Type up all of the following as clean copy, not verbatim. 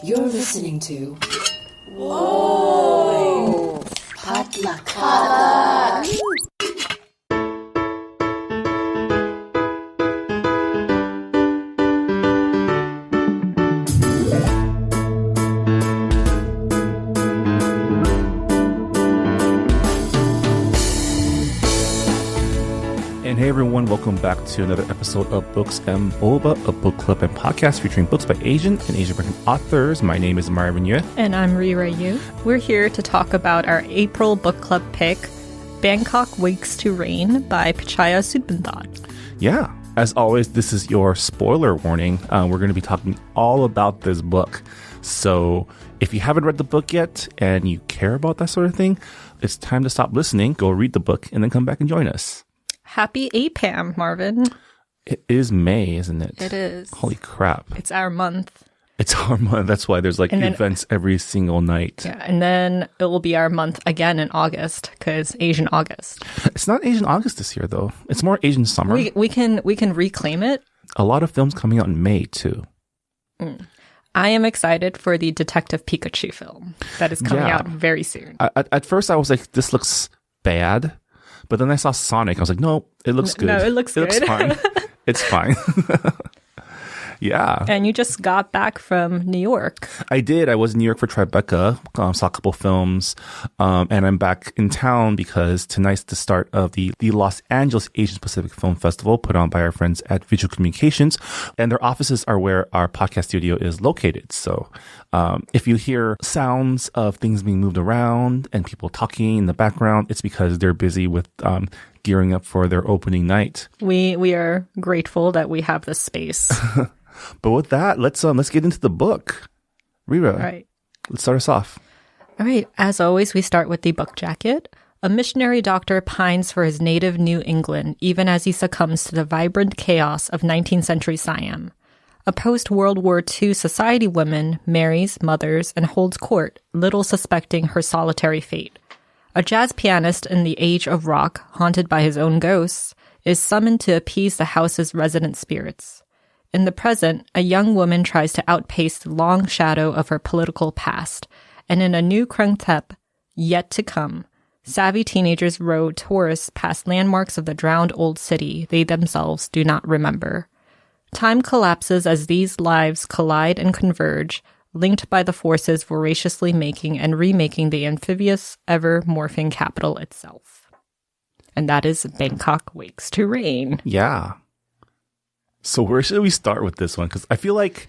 You're listening to Whoa! Potluck. And hey everyone, welcome back to another episode of Books and Boba, a book club and podcast featuring books by Asian and Asian American authors. My name is Marvin Yue. And I'm Rira Yu. We're here to talk about our April book club pick, Bangkok Wakes to Rain by Pitchaya Sudbanthad. Yeah, as always, this is your spoiler warning. We're going to be talking all about this book. So if you haven't read the book yet and you care about that sort of thing, it's time to stop listening, go read the book, and then come back and join us. Happy APAM, Marvin. It is May, isn't it? It is. Holy crap. It's our month. It's our month. That's why there's like events every single night. Yeah, and then it will be our month again in August, because Asian August. It's not Asian August this year, though. It's more Asian summer. We can reclaim it. A lot of films coming out in May, too. I am excited for the Detective Pikachu film that is coming out very soon. At first, I was like, this looks bad. But then I saw Sonic. I was like, no, it looks good. No, it looks good. It looks fine. It's fine. Yeah. And you just got back from New York. I did. I was in New York for Tribeca, saw a couple films, and I'm back in town because tonight's the start of the Los Angeles Asian Pacific Film Festival put on by our friends at Visual Communications, and their offices are where our podcast studio is located. So if you hear sounds of things being moved around and people talking in the background, it's because they're busy with gearing up for their opening night. We are grateful that we have this space. But with that, let's get into the book. Rira, All right. Let's start us off. All right. As always, we start with the book jacket. A missionary doctor pines for his native New England, even as he succumbs to the vibrant chaos of 19th century Siam. A post-World War II society woman marries, mothers, and holds court, little suspecting her solitary fate. A jazz pianist in the age of rock, haunted by his own ghosts, is summoned to appease the house's resident spirits. In the present, a young woman tries to outpace the long shadow of her political past, and in a new Krungthep, yet to come, savvy teenagers row tourists past landmarks of the drowned old city they themselves do not remember. Time collapses as these lives collide and converge, linked by the forces voraciously making and remaking the amphibious, ever-morphing capital itself. And that is Bangkok Wakes to Rain. Yeah. So where should we start with this one? Because I feel like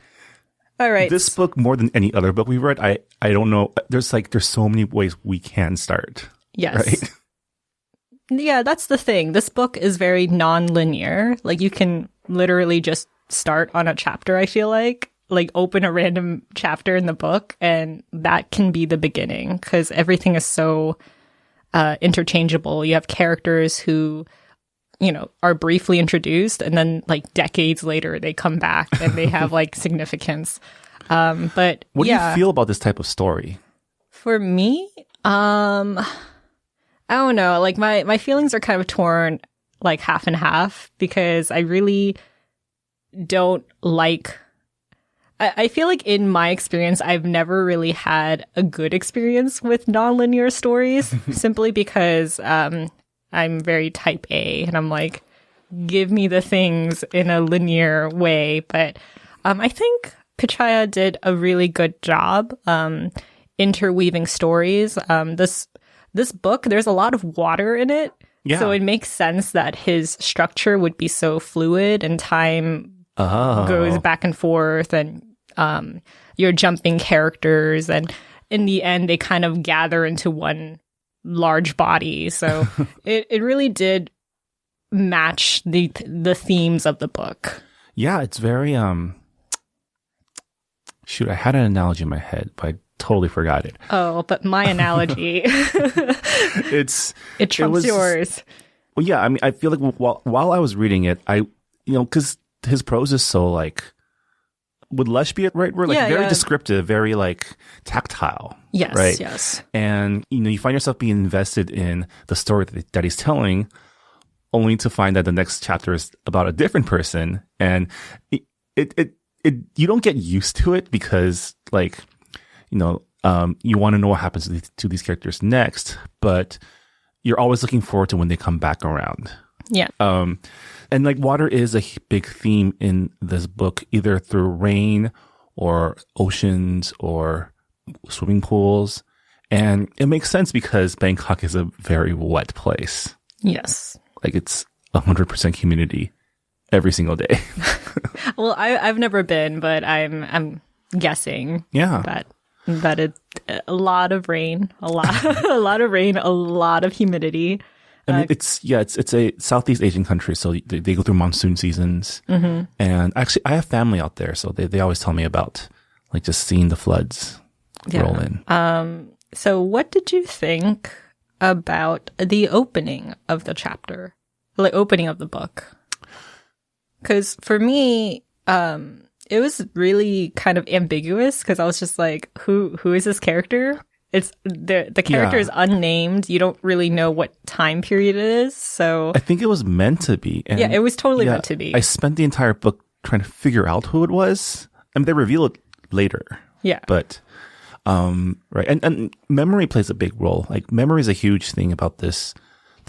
all right, this book, more than any other book we read, I don't know. There's so many ways we can start. Yes. Right? Yeah, that's the thing. This book is very non-linear. Like, you can literally just start on a chapter, I feel like open a random chapter in the book, and that can be the beginning, because everything is so interchangeable. You have characters who, are briefly introduced, and then decades later they come back and they have significance. But what do you feel about this type of story? For me, I don't know. My feelings are kind of torn, half and half, because I really don't like. I feel like in my experience, I've never really had a good experience with nonlinear stories, simply because I'm very type A, and I'm like, give me the things in a linear way. But I think Pitchaya did a really good job interweaving stories. This book, there's a lot of water in it. Yeah. So it makes sense that his structure would be so fluid, and time goes back and forth, and you're jumping characters, and in the end, they kind of gather into one large body. So it really did match the themes of the book. Yeah, it's very shoot, I had an analogy in my head, but I totally forgot it. Oh, but my analogy it trumps yours. Well, yeah, I mean, I feel like while I was reading it, because his prose is so would lush be it right word? Very descriptive, very tactile. Yes, right? Yes. And you find yourself being invested in the story that he's telling, only to find that the next chapter is about a different person, and it you don't get used to it because like, you want to know what happens to these characters next, but you're always looking forward to when they come back around. Yeah. And like water is a big theme in this book, either through rain or oceans or swimming pools. And it makes sense because Bangkok is a very wet place. Yes. Like it's 100% humidity every single day. Well, I've never been, but I'm guessing. Yeah. That it's a lot of rain, a lot of rain, a lot of humidity. I mean, it's a Southeast Asian country, so they go through monsoon seasons. Mm-hmm. And actually, I have family out there, so they always tell me about like just seeing the floods roll in. So what did you think about the opening of the chapter, the opening of the book? Because for me, it was really kind of ambiguous because I was just like, who is this character? It's the character is unnamed. You don't really know what time period it is. So I think it was meant to be. And it was totally meant to be. I spent the entire book trying to figure out who it was. I mean, they reveal it later. Yeah. But, right. And memory plays a big role. Like memory is a huge thing about this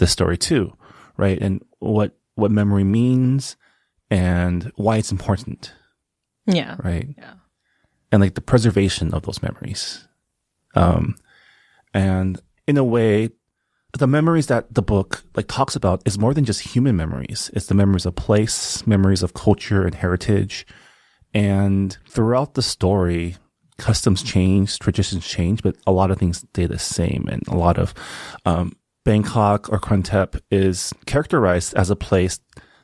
story too. Right. And what memory means and why it's important. Yeah. Right. Yeah. And like the preservation of those memories. And in a way, the memories that the book like talks about is more than just human memories. It's the memories of place, memories of culture and heritage. And throughout the story, customs change, traditions change, but a lot of things stay the same. And a lot of, Bangkok or Krantep is characterized as a place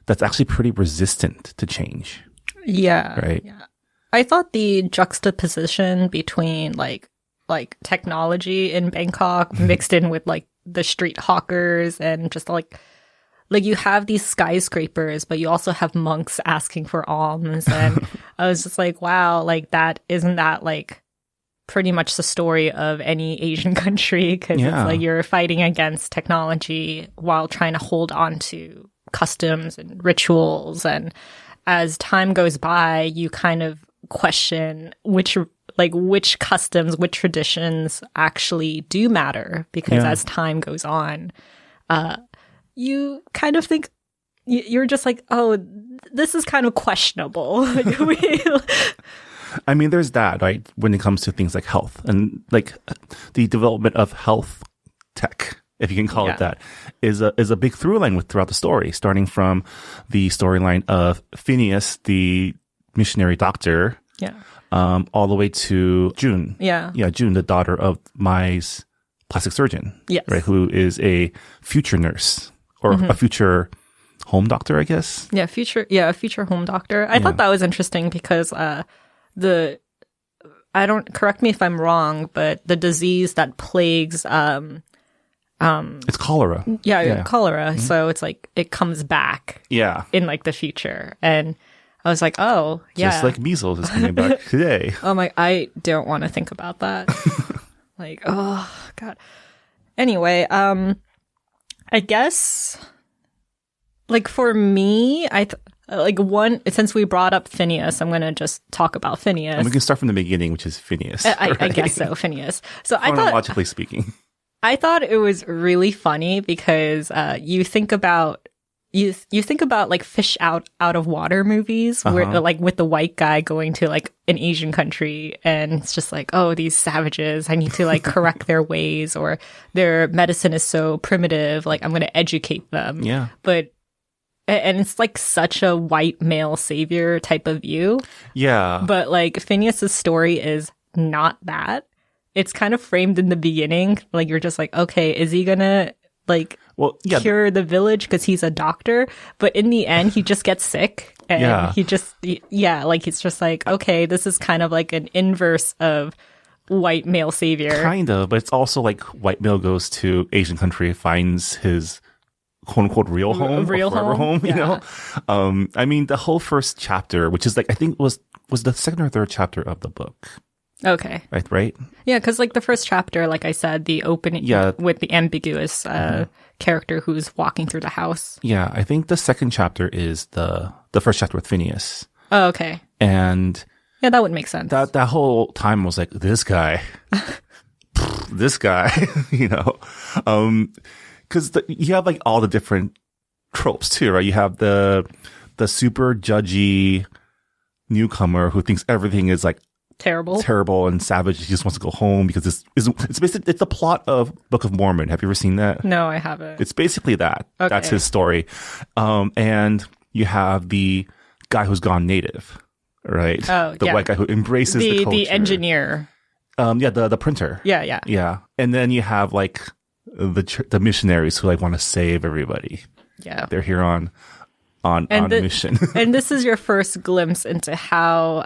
that's actually pretty resistant to change. Yeah. Right. Yeah. I thought the juxtaposition between like technology in Bangkok mixed in with like the street hawkers and just like you have these skyscrapers, but you also have monks asking for alms. And I was just like, wow, like isn't that like pretty much the story of any Asian country? Cause it's like you're fighting against technology while trying to hold on to customs and rituals. And as time goes by, you kind of question which customs, which traditions actually do matter, because as time goes on, you kind of think you're just like, oh, this is kind of questionable. I mean, there's that, right? When it comes to things like health and like the development of health tech, if you can call it that, is a big through line throughout the story, starting from the storyline of Phineas, the missionary doctor. Yeah. All the way to June. Yeah. Yeah, June, the daughter of Mai's plastic surgeon. Yes. Right, who is a future nurse or a future home doctor, I guess. Yeah, a future home doctor. I thought that was interesting because correct me if I'm wrong, but the disease that plagues it's cholera. Yeah, cholera. Mm-hmm. So it's like it comes back. Yeah. In like the future. And I was like, oh, yeah. Just like measles is coming back today. Oh my, I don't want to think about that. Like, oh, God. Anyway, I guess, like, for me, since we brought up Phineas, I'm going to just talk about Phineas. And we can start from the beginning, which is Phineas. I guess so, Phineas. So chronologically speaking. I thought it was really funny because you think about like fish out of water movies where like with the white guy going to like an Asian country and it's just like, oh, these savages, I need to like correct their ways, or their medicine is so primitive, like I'm going to educate them. Yeah. And it's like such a white male savior type of view. Yeah. But like Phineas's story is not that. It's kind of framed in the beginning. Like you're just like, okay, is he gonna like cure the village because he's a doctor? But in the end, he just gets sick. And he's just like, okay, this is kind of like an inverse of white male savior. Kind of, but it's also like white male goes to Asian country, finds his quote unquote real home, forever home, you know? I mean, the whole first chapter, which is like, I think was the second or third chapter of the book. Okay. Right? Yeah, because like the first chapter, like I said, the opening with the ambiguous character who's walking through the house. Yeah, I think the second chapter is the first chapter with Phineas. Oh, okay. And Yeah, that would make sense. that whole time I was like, this guy, this guy, cause you have like all the different tropes too, right? You have the super judgy newcomer who thinks everything is like terrible and savage. He just wants to go home because it's basically, it's the plot of Book of Mormon. Have you ever seen that? No, I haven't. It's basically that. Okay. That's his story. And you have the guy who's gone native, right? Oh, the white guy who embraces the culture. The engineer. The printer. Yeah. Yeah. And then you have like the missionaries who like want to save everybody. Yeah. They're here on a mission. And this is your first glimpse into how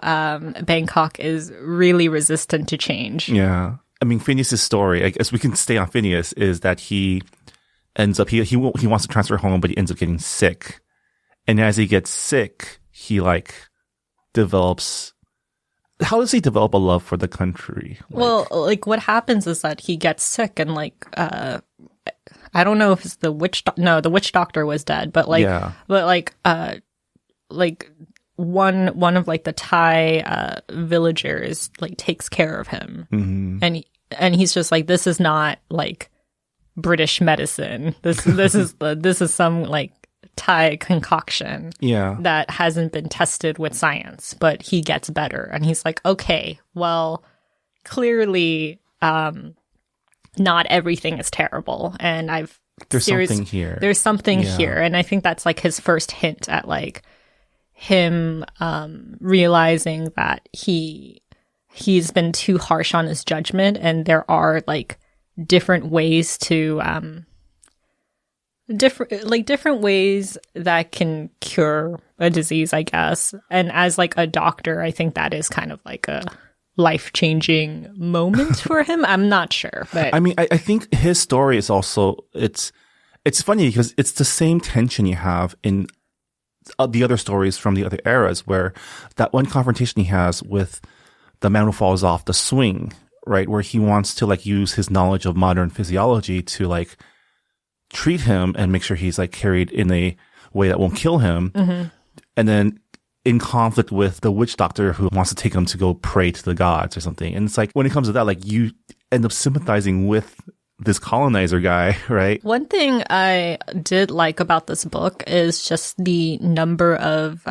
Bangkok is really resistant to change. Yeah. I mean, Phineas's story, I guess we can stay on Phineas, is that he ends up, he wants to transfer home, but he ends up getting sick. And as he gets sick, he like develops, how does he develop a love for the country? Well, like what happens is that he gets sick and like, I don't know if it's the witch the witch doctor was dead, but like, one of like the Thai villagers like takes care of him, and he's just like, this is not like British medicine. This is some like Thai concoction, that hasn't been tested with science, but he gets better, and he's like, okay, well, clearly, not everything is terrible, and there's something here. There's something here, and I think that's like his first hint at like him realizing that he's been too harsh on his judgment, and there are like different ways to different ways that can cure a disease, I guess. And as like a doctor, I think that is kind of like a life-changing moment for him. I'm not sure, but I mean, I think his story is also, it's funny because it's the same tension you have in the other stories from the other eras, where that one confrontation he has with the man who falls off the swing, right? Where he wants to like use his knowledge of modern physiology to like treat him and make sure he's like carried in a way that won't kill him. And then in conflict with the witch doctor who wants to take him to go pray to the gods or something. And it's like, when it comes to that, like you end up sympathizing with this colonizer guy, right? One thing I did like about this book is just the number of,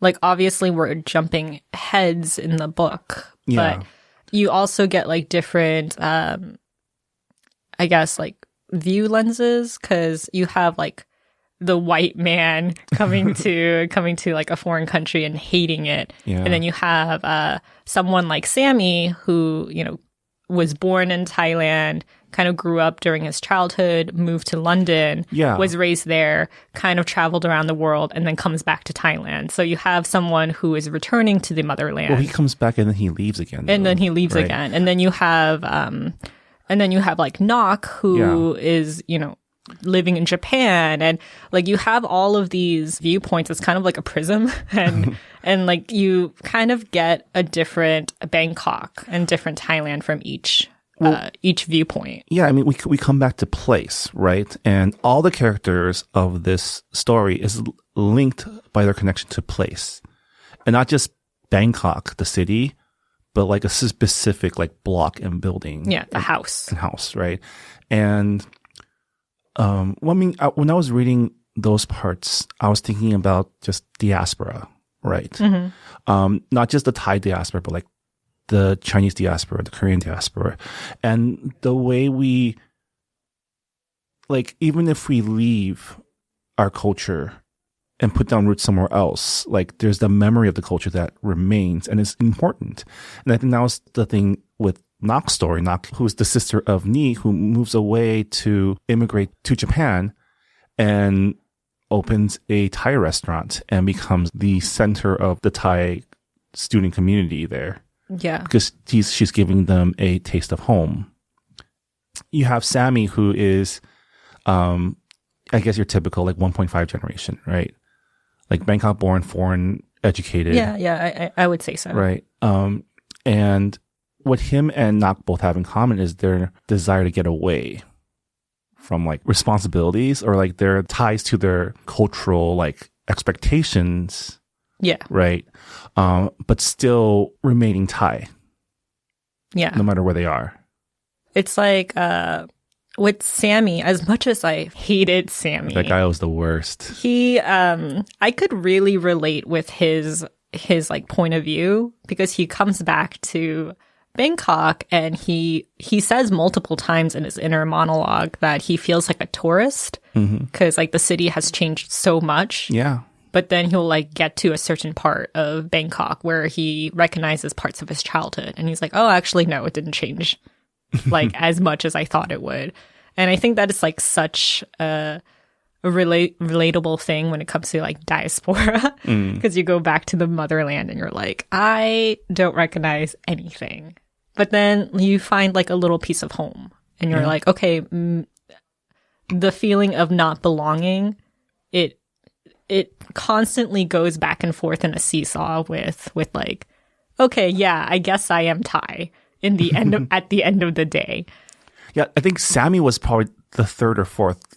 like obviously we're jumping heads in the book, but you also get like different, I guess like view lenses, because you have like the white man coming to like a foreign country and hating it. And then you have someone like Sammy who, was born in Thailand, kind of grew up during his childhood, moved to London, was raised there, kind of traveled around the world, and then comes back to Thailand. So you have someone who is returning to the motherland. Well, he comes back and then he leaves again. And then he leaves again. And then you have like Knock, who is, living in Japan, and like you have all of these viewpoints. It's kind of like a prism, and and like you kind of get a different Bangkok and different Thailand from each viewpoint. Yeah, I mean, we come back to place, right? And all the characters of this story is linked by their connection to place, and not just Bangkok, the city, but like a specific like block and building. Yeah, the house, right? And when I was reading those parts, I was thinking about just diaspora, right? Not just the Thai diaspora, but like the Chinese diaspora, the Korean diaspora, and the way we, like, even if we leave our culture and put down roots somewhere else, like there's the memory of the culture that remains and is important. And I think that was the thing with Nak's story. Nak, who's the sister of Ni, who moves away to immigrate to Japan and opens a Thai restaurant and becomes the center of the Thai student community there. Yeah. Because she's giving them a taste of home. You have Sammy, who is, I guess your typical like 1.5 generation, right? Like Bangkok born, foreign educated. Yeah, I would say so. Right. And what him and Nak both have in common is their desire to get away from like responsibilities or like their ties to their cultural like expectations Yeah. right? But still remaining Thai, Yeah. no matter where they are. It's like with Sammy, as much as I hated Sammy, That guy was the worst. he I could really relate with his like point of view, because he comes back to Bangkok and he says multiple times in his inner monologue that he feels like a tourist because like the city has changed so much. Yeah. But then he'll like get to a certain part of Bangkok where he recognizes parts of his childhood and he's like, oh, actually, no, it didn't change like as much as I thought it would. And I think that is like such a relatable thing when it comes to like diaspora, because you go back to the motherland and you're like, I don't recognize anything. But then you find like a little piece of home and you're like, okay, the feeling of not belonging, it constantly goes back and forth in a seesaw with like, okay, yeah, I guess I am Thai in the end of, at the end of the day. Yeah, I think Sammy was probably the third or fourth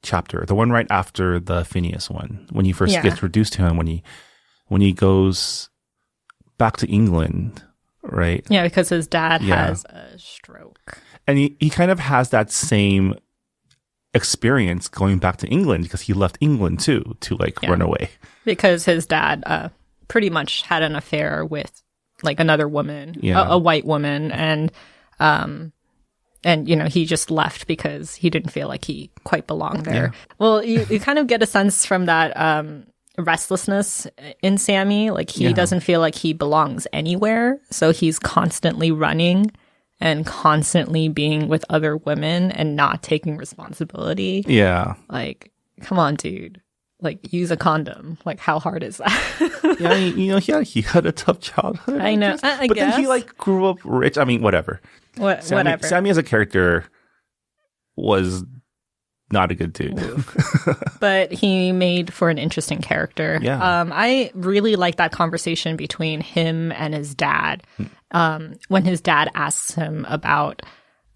chapter, the one right after the Phineas one, when he first gets introduced to him, when he goes back to England, right? Yeah, because his dad has a stroke. And he kind of has that same experience going back to England, because he left England too to like run away. Because his dad pretty much had an affair with like another woman, a white woman, and you know, he just left because he didn't feel like he quite belonged there. Yeah. Well, you kind of get a sense from that restlessness in Sammy. Like, he doesn't feel like he belongs anywhere. So he's constantly running and constantly being with other women and not taking responsibility. Yeah. Like, come on, dude. Like, use a condom. Like, how hard is that? Yeah, you know, he had a tough childhood. I know. I but guess. Then he like grew up rich. I mean, whatever. Whatever. Sammy as a character was not a good dude. But he made for an interesting character. Yeah. I really like that conversation between him and his dad. When his dad asks him about,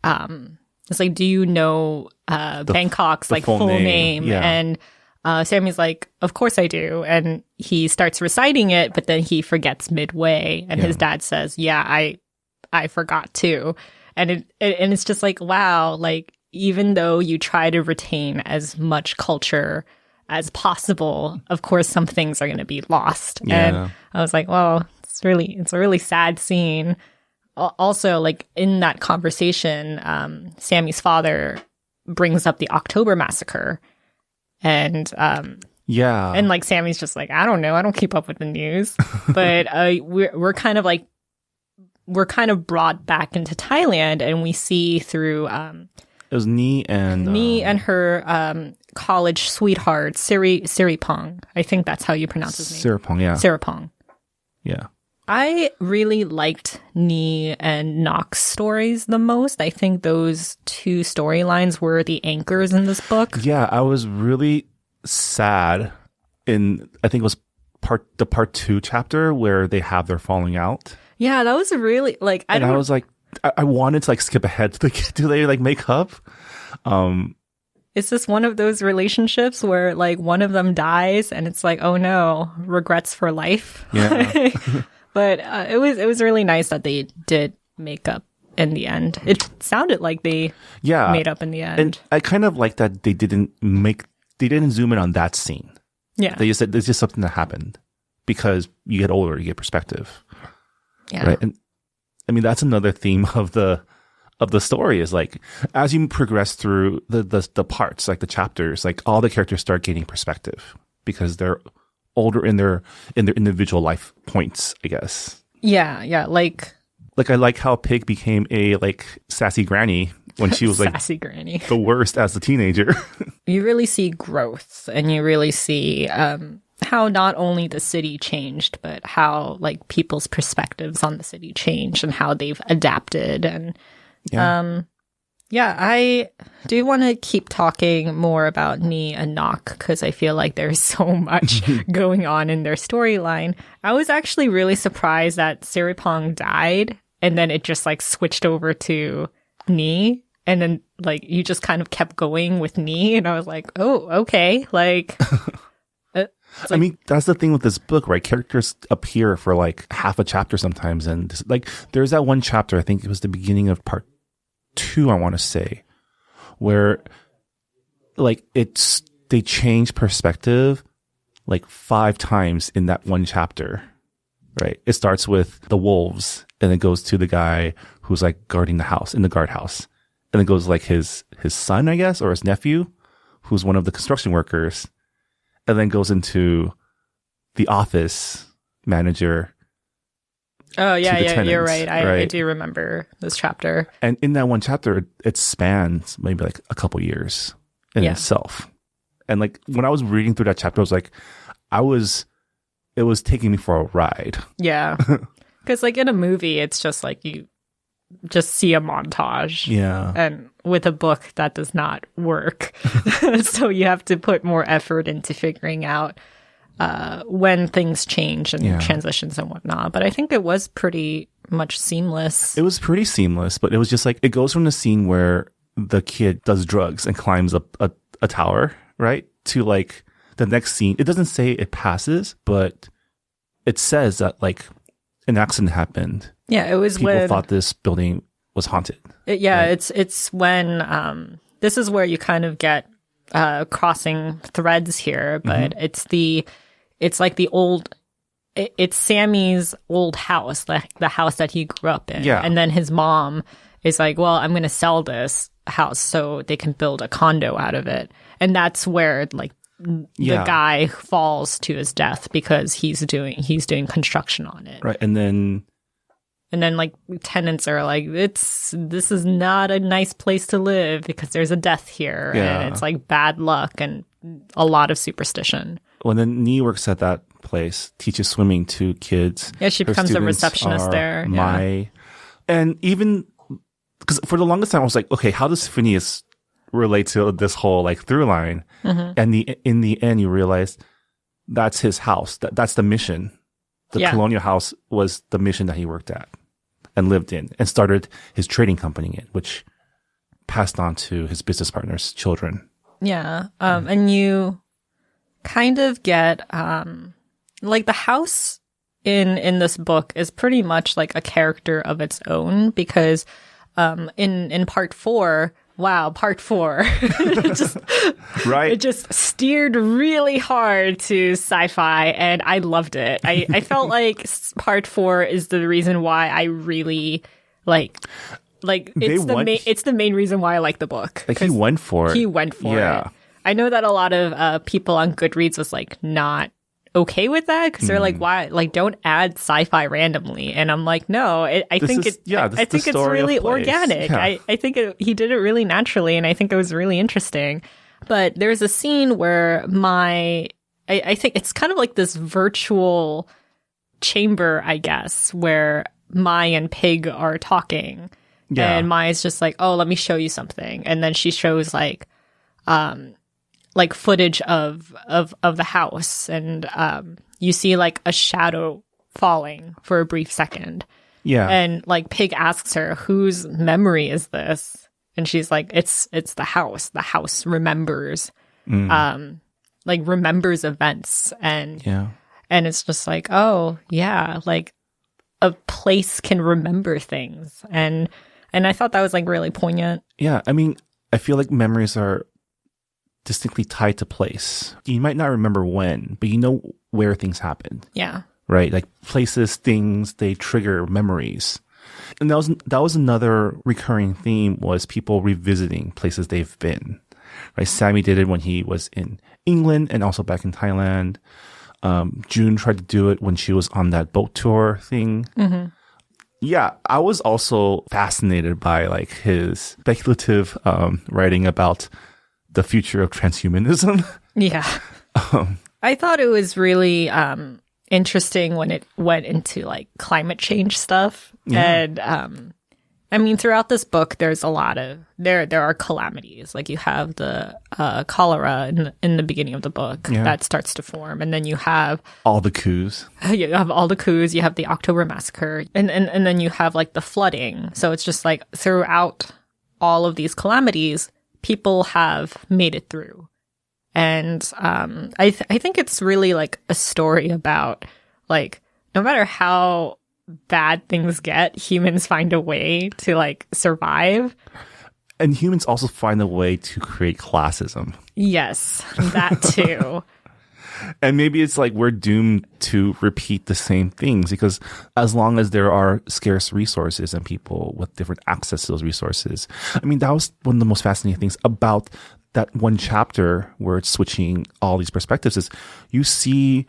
it's like, do you know Bangkok's like full name? Yeah. And Sammy's like, of course I do. And he starts reciting it, but then he forgets midway. And his dad says, yeah, I forgot too. And it's just like, wow, like, even though you try to retain as much culture as possible, of course, some things are going to be lost. Yeah. And I was like, well, it's a really sad scene. Also, like, in that conversation, Sammy's father brings up the October massacre. And and like Sammy's just like, I don't know, I don't keep up with the news. But we're kind of brought back into Thailand, and we see through it was Nee and her college sweetheart Siripong. I think that's how you pronounce his name. Siripong, yeah. Siripong. Yeah. I really liked Nee and Nock's stories the most. I think those two storylines were the anchors in this book. Yeah, I was really sad I think it was part 2 chapter where they have their falling out. Yeah, that was really like I was like, I wanted to like skip ahead to they like make up. It's just one of those relationships where like one of them dies and it's like, oh no, regrets for life. Yeah. But it was really nice that they did make up in the end. It sounded like they made up in the end. And I kind of like that they didn't zoom in on that scene. Yeah. They just said there's just something that happened, because you get older, you get perspective. Yeah. Right. And I mean, that's another theme of the story, is like, as you progress through the parts, like the chapters, like all the characters start gaining perspective because they're older in their individual life points, I guess. Yeah. Like I like how Pig became a like sassy granny when she was like sassy granny, the worst as a teenager. You really see growth, and you really see how not only the city changed, but how like people's perspectives on the city changed and how they've adapted. And I do want to keep talking more about Nee and Nock, because I feel like there's so much going on in their storyline. I was actually really surprised that Siripong died, and then it just like switched over to Nee. And then like you just kind of kept going with Nee, and I was like, oh, okay, like I mean, that's the thing with this book, right? Characters appear for like half a chapter sometimes. And like, there's that one chapter, I think it was the beginning of part 2, I want to say, where like they change perspective like 5 times in that one chapter, right? It starts with the wolves and it goes to the guy who's like guarding the house in the guardhouse. And it goes like his son, I guess, or his nephew, who's one of the construction workers. And then goes into the office manager. Oh, yeah, tenants, you're right. I do remember this chapter. And in that one chapter, it spans maybe like a couple years in itself. And like when I was reading through that chapter, I was like, it was taking me for a ride. Yeah. Because like in a movie, it's just like you just see a montage. Yeah. And with a book, that does not work. So you have to put more effort into figuring out when things change and transitions and whatnot. But I think it was pretty much seamless. It was pretty seamless, but it was just like, it goes from the scene where the kid does drugs and climbs up a tower, right? To like the next scene. It doesn't say it passes, but it says that like an accident happened. Yeah, it was people thought this building was haunted. Right? It's when this is where you kind of get crossing threads here, but it's like the old. It's Sammy's old house, the house that he grew up in. Yeah. And then his mom is like, well, I'm going to sell this house so they can build a condo out of it. And that's where like the guy falls to his death because he's doing construction on it. Right. And then like tenants are like, this is not a nice place to live because there's a death here. Yeah. And it's like bad luck and a lot of superstition. Well, then Nee works at that place, teaches swimming to kids. Yeah, she becomes a receptionist there. And even because for the longest time I was like, okay, how does Phineas relate to this whole like through line? And in the end, you realize that's his house. That's the mission. The colonial house was the mission that he worked at and lived in and started his trading company in, which passed on to his business partner's children. Yeah. And you kind of get, like the house in this book is pretty much like a character of its own because, in part 4, wow, part 4. It just steered really hard to sci-fi and I loved it. I felt like part 4 is the reason why I really it's the main reason why I like the book. Like he went for it. He went for it. I know that a lot of people on Goodreads was like not okay with that because they're like, why? Like, don't add sci-fi randomly. And I'm like, no, I think it's really organic. Yeah. I think he did it really naturally, and I think it was really interesting. But there's a scene where I think it's kind of like this virtual chamber, I guess, where Mai and Pig are talking. Yeah. And Mai's just like, oh, let me show you something. And then she shows like footage of the house, and you see like a shadow falling for a brief second. Yeah. And like Pig asks her, whose memory is this? And she's like, it's the house. The house remembers remembers events. And it's just like, oh yeah, like a place can remember things. And I thought that was like really poignant. Yeah. I mean, I feel like memories are distinctly tied to place. You might not remember when, but you know where things happened. Yeah. Right? Like places, things, they trigger memories. And that was another recurring theme, was people revisiting places they've been. Right? Sammy did it when he was in England and also back in Thailand. June tried to do it when she was on that boat tour thing. Mm-hmm. Yeah, I was also fascinated by like his speculative writing about the future of transhumanism. Yeah. I thought it was really interesting when it went into like climate change stuff. Yeah. And I mean, throughout this book, there's a lot of there are calamities. Like you have the cholera in the beginning of the book that starts to form, and then you have all the coups. You have all the coups. You have the October massacre, and then you have like the flooding. So it's just like throughout all of these calamities, people have made it through. And I think it's really like a story about like no matter how bad things get, humans find a way to like survive. And humans also find a way to create classism. Yes, that too. And maybe it's like we're doomed to repeat the same things because as long as there are scarce resources and people with different access to those resources. I mean, that was one of the most fascinating things about that one chapter where it's switching all these perspectives is you see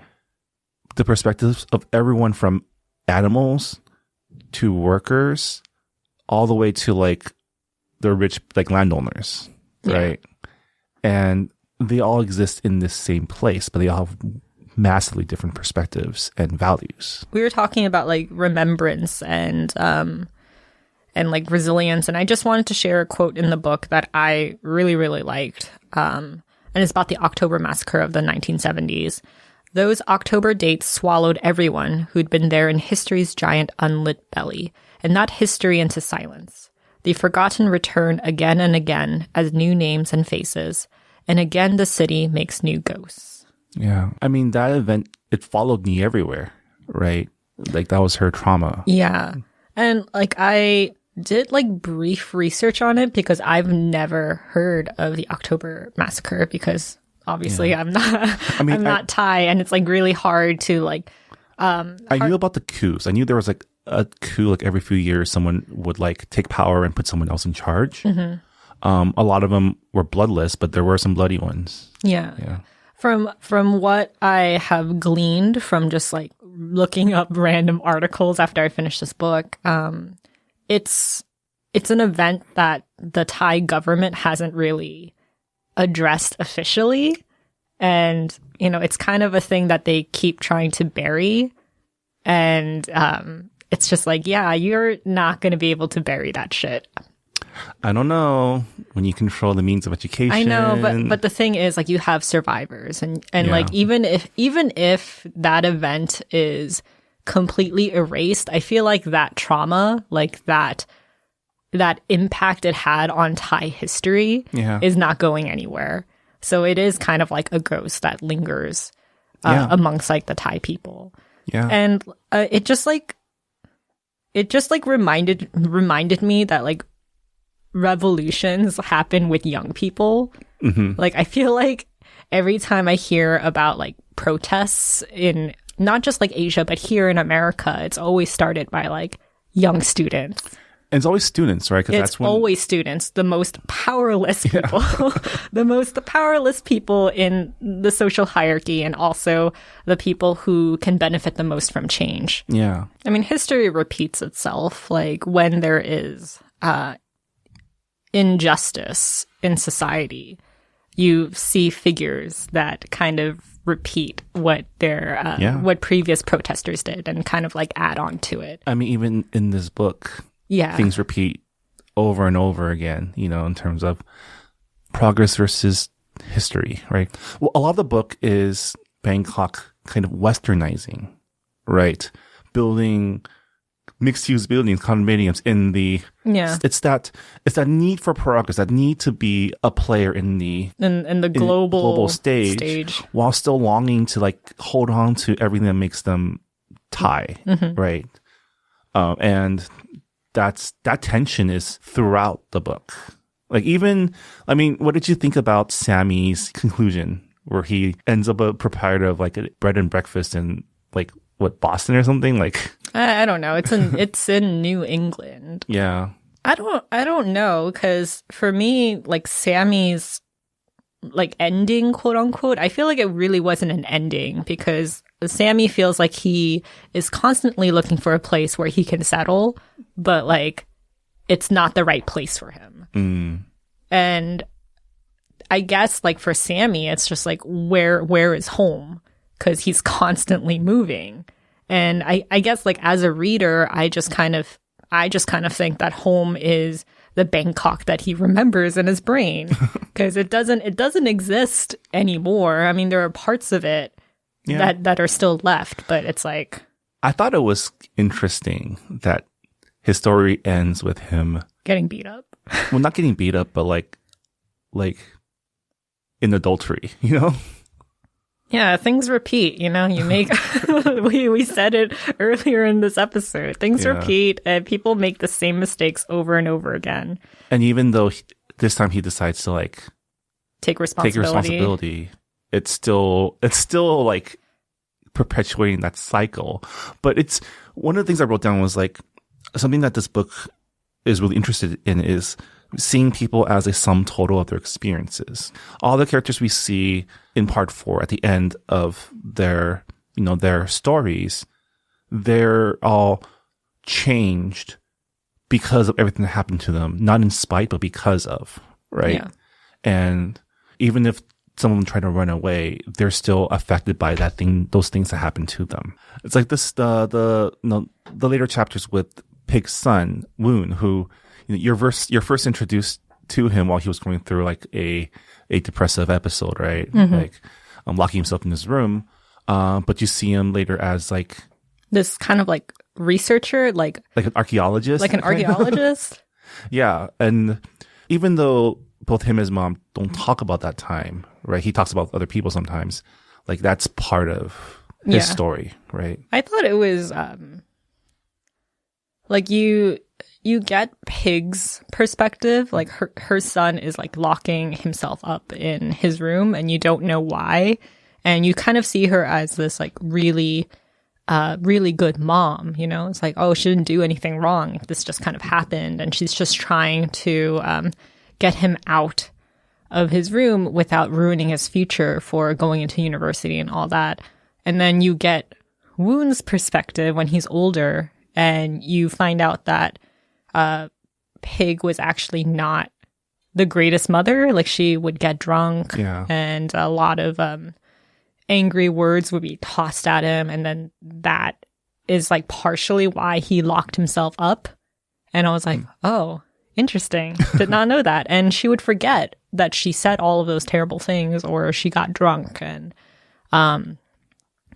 the perspectives of everyone from animals to workers all the way to like the rich like landowners, right? And they all exist in this same place, but they all have massively different perspectives and values. We were talking about like remembrance and like resilience, and I just wanted to share a quote in the book that I really, really liked. And it's about the October massacre of the 1970s. Those October dates swallowed everyone who'd been there in history's giant unlit belly, and that history into silence. The forgotten return again and again as new names and faces, and again the city makes new ghosts. Yeah. I mean, that event, it followed me everywhere, right? Like that was her trauma. Yeah. And like I did like brief research on it because I've never heard of the October massacre because obviously I'm not Thai, and it's like really hard to like I knew about the coups. I knew there was like a coup like every few years someone would like take power and put someone else in charge. A lot of them were bloodless, but there were some bloody ones. Yeah. From what I have gleaned from just like looking up random articles after I finished this book, it's an event that the Thai government hasn't really addressed officially. And, you know, it's kind of a thing that they keep trying to bury. And it's just like, yeah, you're not going to be able to bury that shit. I don't know. When you control the means of education. I know, but the thing is, like, you have survivors, and like even if that event is completely erased, I feel like that trauma, like that impact it had on Thai history, is not going anywhere. So it is kind of like a ghost that lingers amongst like the Thai people. Yeah, and it just reminded me that like revolutions happen with young people. Like I feel like every time I hear about like protests in not just like Asia but here in America, it's always started by like young students. And it's always students, right? It's always students, the most powerless people, the most powerless people in the social hierarchy, and also the people who can benefit the most from change. Yeah. I mean, history repeats itself. Like when there is injustice in society, you see figures that kind of repeat what what previous protesters did and kind of like add on to it. I mean, even in this book, things repeat over and over again, you know, in terms of progress versus history, right? Well, a lot of the book is Bangkok kind of westernizing, right? Building mixed-use buildings, condominiums in the... Yeah. It's that need for progress, that need to be a player in the global stage while still longing to like hold on to everything that makes them Thai, right? And that tension is throughout the book. Like even, I mean, what did you think about Sammy's conclusion where he ends up a proprietor of like a bread and breakfast in like, what, Boston or something? Like, I don't know. It's in New England. Yeah. I don't know. 'Cause for me, like Sammy's like ending, quote unquote, I feel like it really wasn't an ending because Sammy feels like he is constantly looking for a place where he can settle, but like it's not the right place for him. And I guess like for Sammy, it's just like where is home? Because he's constantly moving. And I guess like as a reader, I just kind of think that home is the Bangkok that he remembers in his brain, because it doesn't exist anymore. I mean, there are parts of it that are still left, but it's like, I thought it was interesting that his story ends with him getting beat up. Well, not getting beat up, but like in adultery, you know? Yeah, things repeat, you know, you make, we said it earlier in this episode, things repeat and people make the same mistakes over and over again. And even though this time he decides to like take responsibility, it's still like perpetuating that cycle. But it's one of the things I wrote down was like something that this book is really interested in is seeing people as a sum total of their experiences. All the characters we see in part 4 at the end of their stories, they're all changed because of everything that happened to them, not in spite, but because of, right? Yeah. And even if someone tried to run away, they're still affected by those things that happened to them. It's like this, the later chapters with Pig's son, Woon, who, you're first introduced to him while he was going through like a depressive episode, right? Mm-hmm. Like, locking himself in his room. But you see him later as like this kind of like researcher, like an archaeologist. Like an archaeologist? Yeah. And even though both him and his mom don't talk about that time, right? He talks about other people sometimes. Like that's part of his story, right? I thought it was like you get Pig's perspective. Like her son is like locking himself up in his room and you don't know why. And you kind of see her as this like really good mom, you know? It's like, oh, she didn't do anything wrong. This just kind of happened. And she's just trying to get him out of his room without ruining his future for going into university and all that. And then you get Woon's perspective when he's older and you find out that Pig was actually not the greatest mother. Like she would get drunk and a lot of angry words would be tossed at him. And then that is like partially why he locked himself up. And I was like, oh, interesting. Did not know that. And she would forget that she said all of those terrible things or she got drunk. And I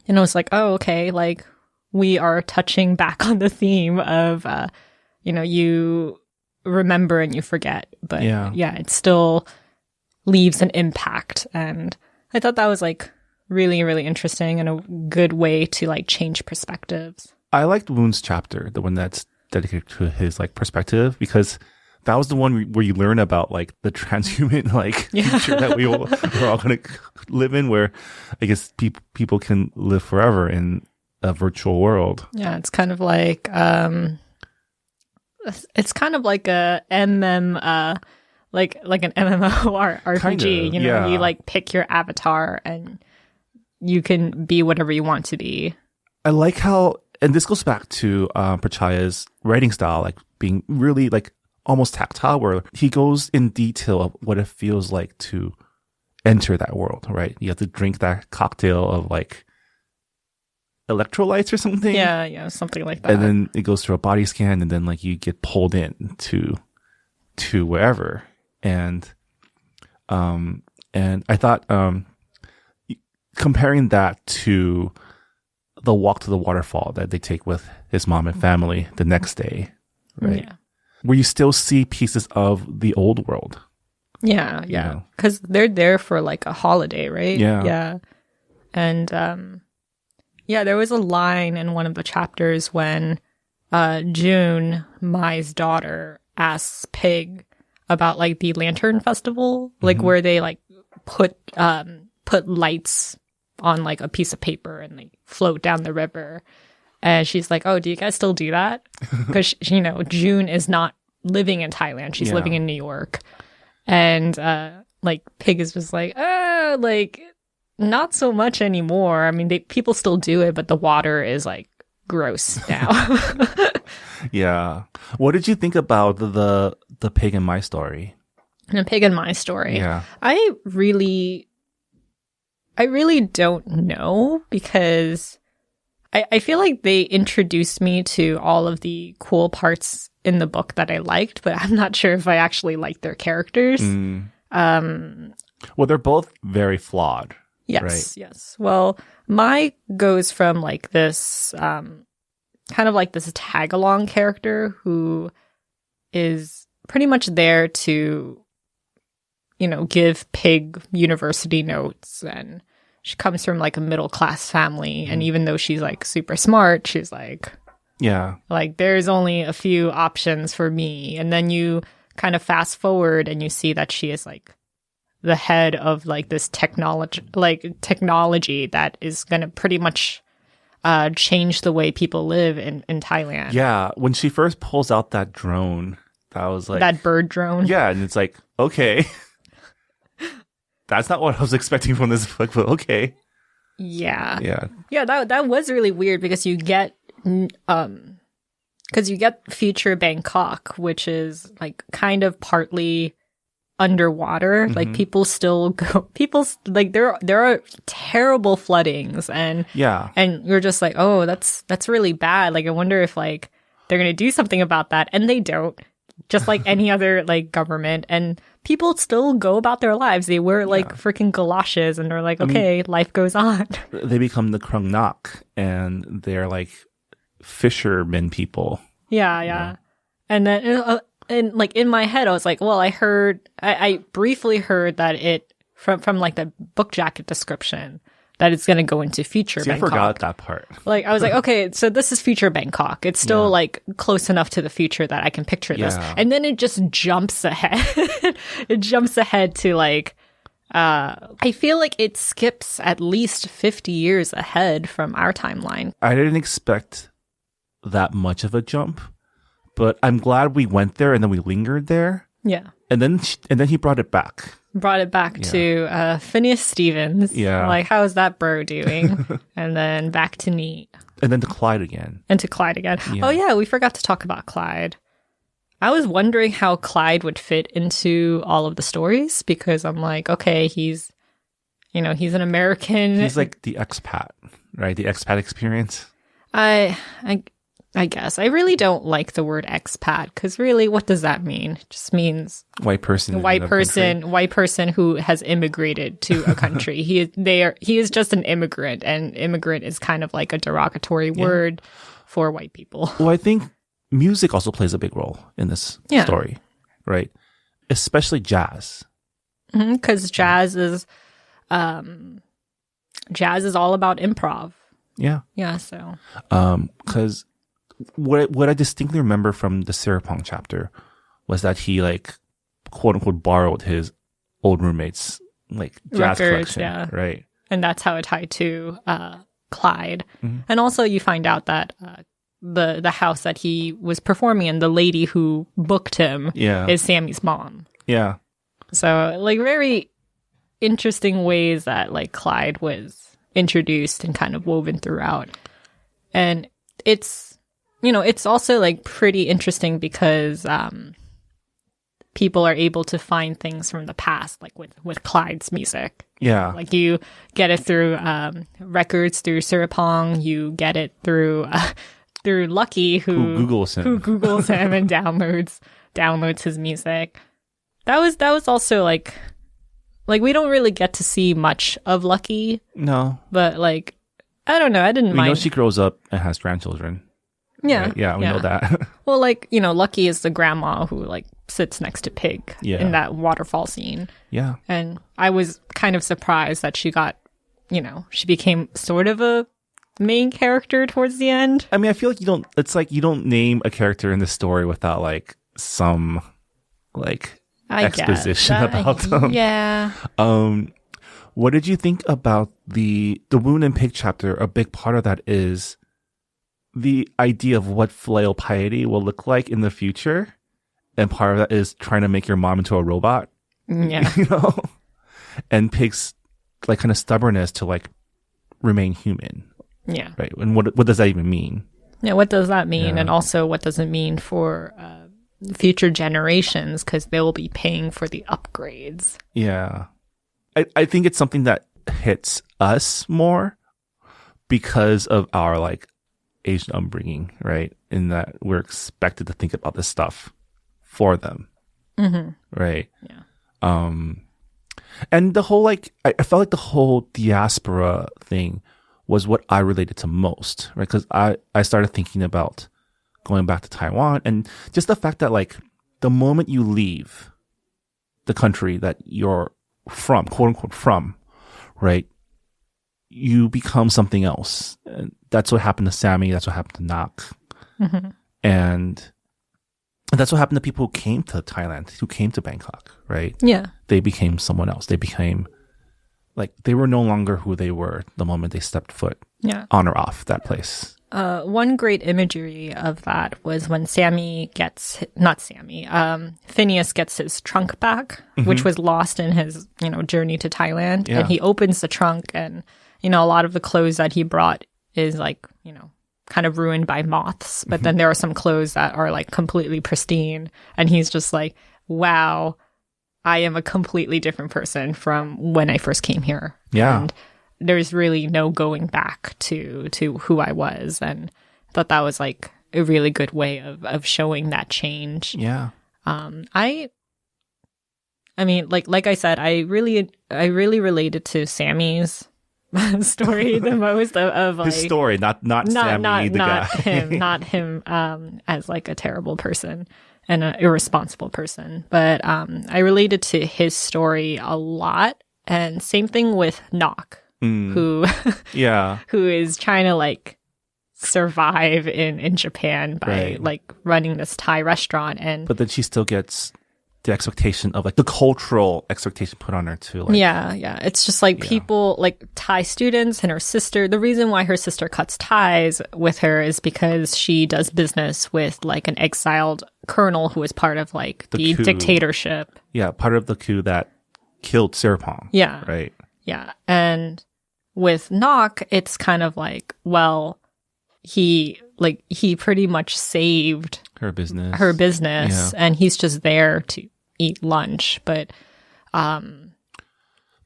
was like, oh, okay. Like we are touching back on the theme of, you remember and you forget, but it still leaves an impact. And I thought that was like really, really interesting and a good way to like change perspectives. I liked Woon's chapter, the one that's dedicated to his like perspective, because that was the one where you learn about like the transhuman like future that we're all going to live in, where I guess people can live forever in a virtual world. Yeah, it's kind of like it's kind of like a like an MMO RPG. Kinda, you like pick your avatar and you can be whatever you want to be. I like how, and this goes back to Pitchaya's writing style, like being really like almost tactile, where he goes in detail of what it feels like to enter that world, right? You have to drink that cocktail of like electrolytes or something. Yeah, something like that. And then it goes through a body scan, and then like you get pulled in to wherever. And I thought comparing that to the walk to the waterfall that they take with his mom and family the next day, right? Yeah. Where you still see pieces of the old world. Yeah. Because they're there for like a holiday, right? Yeah. And there was a line in one of the chapters when June, Mai's daughter, asks Pig about like the Lantern Festival, like where they like put lights on like a piece of paper and they float down the river. And she's like, oh, do you guys still do that? Because, June is not living in Thailand. She's living in New York. And like Pig is just like, like not so much anymore. I mean, people still do it, but the water is like gross now. Yeah. What did you think about the Pig in My Story? The Pig in My Story. Yeah. I really don't know, because I feel like they introduced me to all of the cool parts in the book that I liked, but I'm not sure if I actually liked their characters. Well, they're both very flawed. Yes, right? Yes. Well, Mai goes from like this kind of like this tag-along character who is pretty much there to give Pig university notes, and she comes from like a middle class family, and even though she's like super smart, she's like, Yeah. like there's only a few options for me. And then you kind of fast forward and you see that she is like the head of like this technology that is going to pretty much change the way people live in Thailand. Yeah. When she first pulls out that drone, that was like... That bird drone. Yeah. And it's like, okay. That's not what I was expecting from this book, but okay. Yeah. Yeah. Yeah, that was really weird because you get future Bangkok, which is like kind of partly underwater. Like people like there are terrible floodings, and you're just like, oh, that's really bad. Like I wonder if like they're gonna do something about that, and they don't. Just like any other like government, and people still go about their lives. They wear like freaking galoshes, and they're like, okay, life goes on. They become the Krung Nok, and they're like fishermen people. Yeah. And then, and like in my head, I was like, well, I briefly heard that it from like the book jacket description that it's going to go into future Bangkok. I forgot that part. Like, I was like, okay, so this is future Bangkok. It's still like close enough to the future that I can picture this. And then it just jumps ahead. It jumps ahead to like, I feel like it skips at least 50 years ahead from our timeline. I didn't expect that much of a jump, but I'm glad we went there and then we lingered there. Yeah. And then he brought it back. Brought it back to Phineas Stevens. Yeah. Like, how's that bro doing? And then back to Neat. And then to Clyde again. Yeah. Oh, yeah, we forgot to talk about Clyde. I was wondering how Clyde would fit into all of the stories, because I'm like, okay, he's an American. He's like the expat, right? The expat experience. I guess. I really don't like the word expat, because really, what does that mean? It just means white person who has immigrated to a country. He is just an immigrant, and immigrant is kind of like a derogatory word for white people. Well, I think music also plays a big role in this story, right? Especially jazz. Because jazz is all about improv. Yeah. Yeah. So. Because what I distinctly remember from the Serapong chapter was that he like quote unquote borrowed his old roommate's like jazz records, collection, right? And that's how it tied to Clyde. And also you find out that the house that he was performing in, the lady who booked him, is Sammy's mom. Yeah. So like very interesting ways that like Clyde was introduced and kind of woven throughout. And it's also like pretty interesting because people are able to find things from the past, like with Clyde's music. Yeah. Like you get it through records through Serapong, you get it through Lucky who Googles him and downloads his music. That was also like we don't really get to see much of Lucky. No. But like I don't know, I didn't mind. We know she grows up and has grandchildren. Yeah. Right? Yeah, we know that. Well, like, Lucky is the grandma who like sits next to Pig in that waterfall scene. Yeah. And I was kind of surprised that she got, she became sort of a main character towards the end. I mean, I feel like you don't name a character in the story without like some like exposition about them. Yeah. What did you think about the Wound and Pig chapter? A big part of that is the idea of what filial piety will look like in the future. And part of that is trying to make your mom into a robot. Yeah. And Pig's like kind of stubbornness to like remain human. Yeah. Right. And what does that even mean? Yeah. What does that mean? Yeah. And also what does it mean for future generations? Because they will be paying for the upgrades. Yeah. I think it's something that hits us more because of our like Asian upbringing, right? In that we're expected to think about this stuff for them, right? Yeah. And the whole like, I felt like the whole diaspora thing was what I related to most, right? Because I started thinking about going back to Taiwan, and just the fact that like the moment you leave the country that you're from, quote unquote from, right? You become something else. And that's what happened to Sammy. That's what happened to Nak. Mm-hmm. And that's what happened to people who came to Thailand, who came to Bangkok, right? Yeah. They became someone else. They became like, they were no longer who they were the moment they stepped foot on or off that place. One great imagery of that was when Phineas gets his trunk back, which was lost in his, journey to Thailand. Yeah. And he opens the trunk and, a lot of the clothes that he brought is like, kind of ruined by moths. But then there are some clothes that are like completely pristine. And he's just like, wow, I am a completely different person from when I first came here. Yeah. And there's really no going back to who I was. And I thought that was like a really good way of showing that change. Yeah. I mean, like I said, I really related to Sammy's story the most of like his story, not Sammy, the guy. not him as like a terrible person and an irresponsible person. But I related to his story a lot. And same thing with Nok. Who is trying to like survive in Japan by like running this Thai restaurant, but then she still gets the expectation of like the cultural expectation put on her too. Like, it's just like people like Thai students and her sister. The reason why her sister cuts ties with her is because she does business with like an exiled colonel who is part of like the dictatorship. Yeah, part of the coup that killed Serapong. Yeah, right. Yeah, and with Nok, it's kind of like, well, he pretty much saved her business, and he's just there to eat lunch. But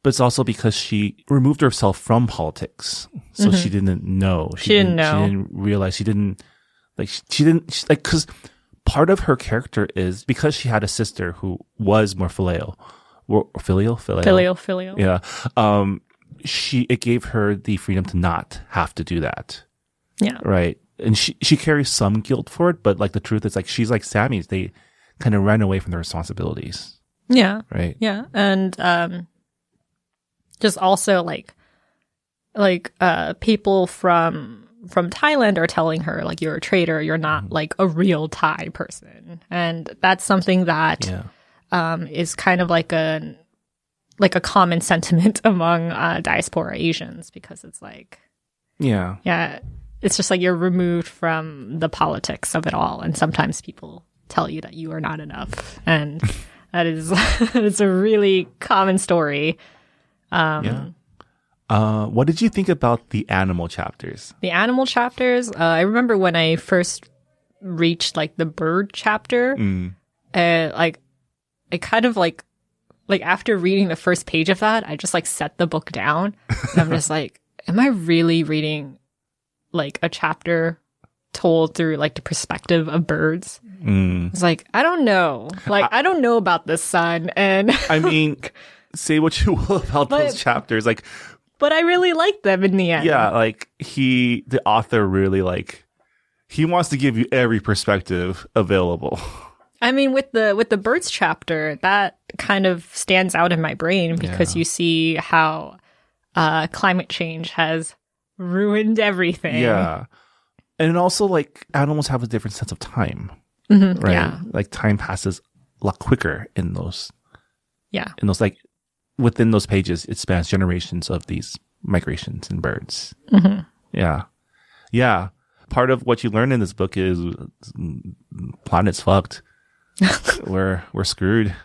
it's also because she removed herself from politics, so she didn't know. She didn't realize. She didn't because part of her character is because she had a sister who was more filial. Yeah. It gave her the freedom to not have to do that. Yeah. Right. And she carries some guilt for it, but like the truth is like she's like Sammy's. They kind of ran away from their responsibilities. Yeah. Right. Yeah. And just also like people from Thailand are telling her like, you're a traitor, you're not like a real Thai person. And that's something that is kind of like a common sentiment among diaspora Asians, because it's like, it's just like you're removed from the politics of it all, and sometimes people tell you that you are not enough, and that is it's a really common story. What did you think about the animal chapters? The animal chapters, I remember when I first reached like the bird chapter, like I kind of like after reading the first page of that, I just like set the book down. And I'm just like, am I really reading like a chapter told through like the perspective of birds? It's like, I don't know. Like, I don't know about the sun. And I mean, say what you will about those chapters. Like, but I really like them in the end. Yeah. Like the author really like, he wants to give you every perspective available. I mean, with the birds chapter, that kind of stands out in my brain because you see how climate change has ruined everything. Yeah. And also, like, animals have a different sense of time, right? Yeah. Like, time passes a lot quicker in those. Yeah. In those, like, within those pages, it spans generations of these migrations in birds. Yeah. Yeah. Part of what you learn in this book is planet's fucked. We're screwed.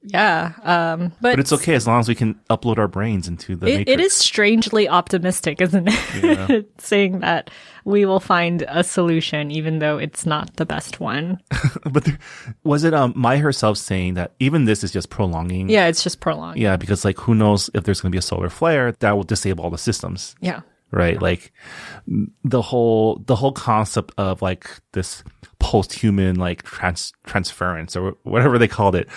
Yeah. But it's okay as long as we can upload our brains into the matrix. It is strangely optimistic, isn't it? Yeah. Saying that we will find a solution even though it's not the best one. But was it Mai herself saying that even this is just prolonging? Yeah, it's just prolonging. Yeah, because like who knows if there's going to be a solar flare that will disable all the systems. Yeah. Right? Like the whole concept of like this post-human like transference or whatever they called it,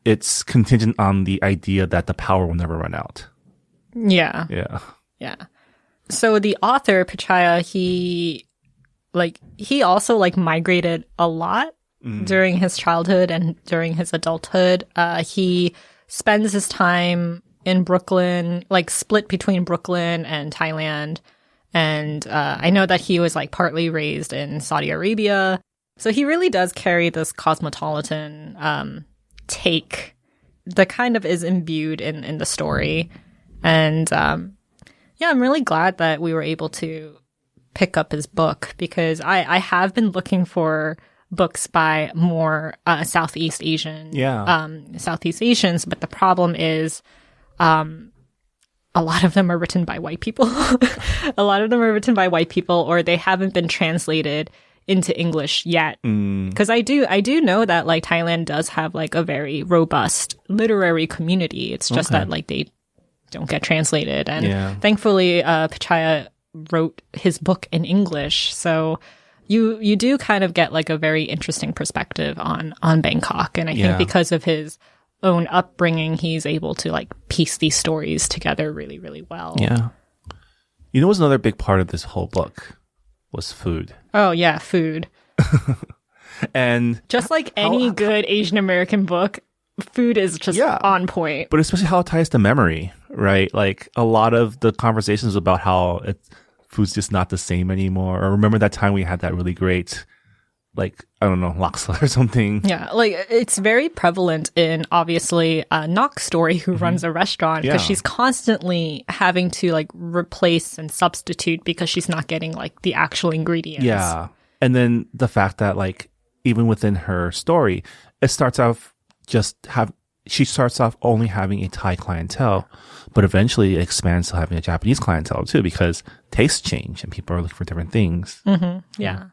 it's contingent on the idea that the power will never run out. Yeah. Yeah. Yeah. So the author, Pitchaya, he also like migrated a lot during his childhood and during his adulthood. He spends his time in Brooklyn, like split between Brooklyn and Thailand. And I know that he was like partly raised in Saudi Arabia. So he really does carry this cosmopolitan take that kind of is imbued in the story. And yeah, I'm really glad that we were able to pick up his book because I have been looking for books by more Southeast Asians, but the problem is a lot of them are written by white people. A lot of them are written by white people, or they haven't been translated into English yet. Because I do know that like Thailand does have like a very robust literary community. It's just that like they don't get translated. And thankfully, Pitchaya wrote his book in English. So you do kind of get like a very interesting perspective on Bangkok. And I think because of his own upbringing, he's able to like piece these stories together really, really well. Yeah. You know what's another big part of this whole book was food. Oh yeah, food. And just like any good Asian American book, food is just on point. But especially how it ties to memory, right? Like a lot of the conversations about how food's just not the same anymore. Or remember that time we had that really great, like, I don't know, laksa or something. Yeah, like it's very prevalent in obviously Nock's story, who runs a restaurant, because she's constantly having to like replace and substitute because she's not getting like the actual ingredients. Yeah. And then the fact that like even within her story, it starts off she starts off only having a Thai clientele, but eventually it expands to having a Japanese clientele too, because tastes change and people are looking for different things. Yeah.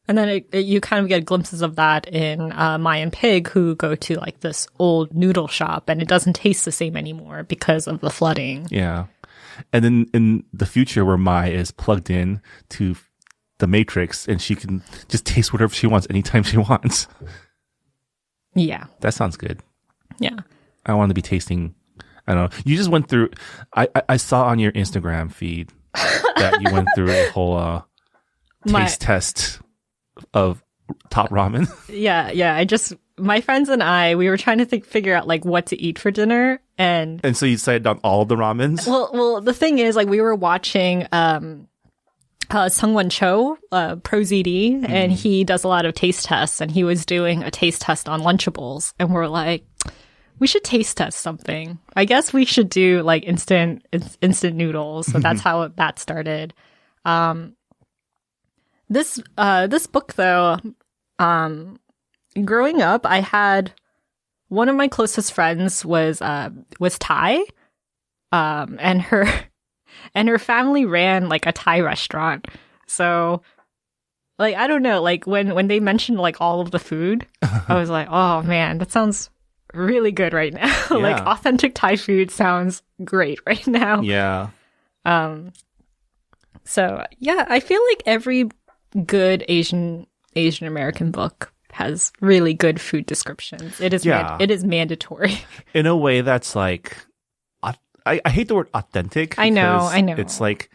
And then you kind of get glimpses of that in Mai and Pig, who go to like this old noodle shop, and it doesn't taste the same anymore because of the flooding. Yeah. And then in the future where Mai is plugged in to the Matrix and she can just taste whatever she wants anytime she wants. Yeah. That sounds good. Yeah. I want to be tasting, I don't know. You just went through, I saw on your Instagram feed that you went through a whole taste test of top ramen. Yeah. My friends and I, we were trying to figure out like what to eat for dinner, and so you decided on all of the ramens. Well, the thing is, like, we were watching Sungwon Cho, Pro ZD, and he does a lot of taste tests, and he was doing a taste test on Lunchables, and we're like, we should taste test something. I guess we should do like instant noodles. So that's how that started. This book though, growing up, I had one of my closest friends was Thai, and her family ran like a Thai restaurant. So like, I don't know, like when they mentioned like all of the food, I was like, oh man, that sounds really good right now. Like authentic Thai food sounds great right now. Yeah. So yeah, I feel like every good Asian American book has really good food descriptions. It is it is mandatory. In a way that's like, I hate the word authentic. I know. It's like,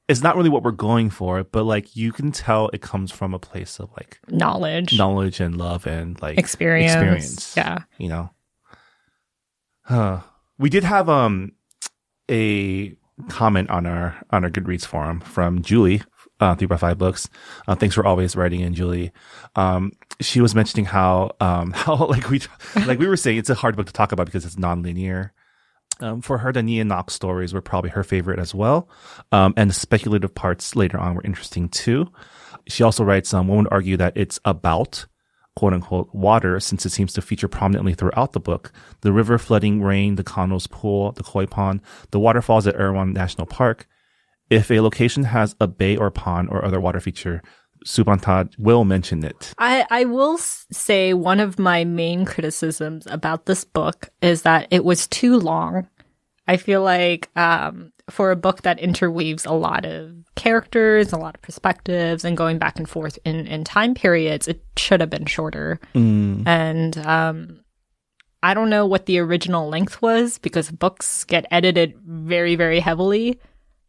it's not really what we're going for, but like you can tell it comes from a place of like knowledge and love and like experience. Yeah. You know? We did have a comment on our Goodreads forum from Julie, 3x5 Books. Thanks for always writing in, Julie. She was mentioning how like we were saying, it's a hard book to talk about because it's non-linear. For her, the Nia Nock stories were probably her favorite as well. And the speculative parts later on were interesting too. She also writes, one would argue that it's about, quote unquote, water, since it seems to feature prominently throughout the book. The river, flooding, rain, the Kanos pool, the koi pond, the waterfalls at Erewhon National Park. If a location has a bay or pond or other water feature, Sudbanthad will mention it. I will say one of my main criticisms about this book is that it was too long. I feel like for a book that interweaves a lot of characters, a lot of perspectives, and going back and forth in time periods, it should have been shorter. And I don't know what the original length was, because books get edited very, very heavily.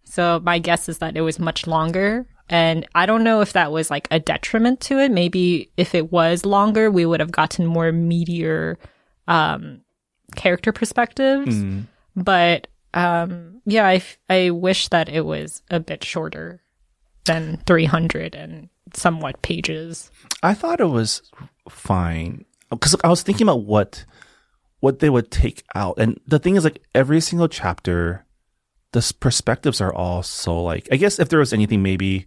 So my guess is that it was much longer. And I don't know if that was like a detriment to it. Maybe if it was longer, we would have gotten more meatier character perspectives. But yeah, I wish that it was a bit shorter than 300 and somewhat pages. I thought it was fine because I was thinking about what they would take out, and the thing is, like, every single chapter, the perspectives are all so, like, I guess if there was anything, maybe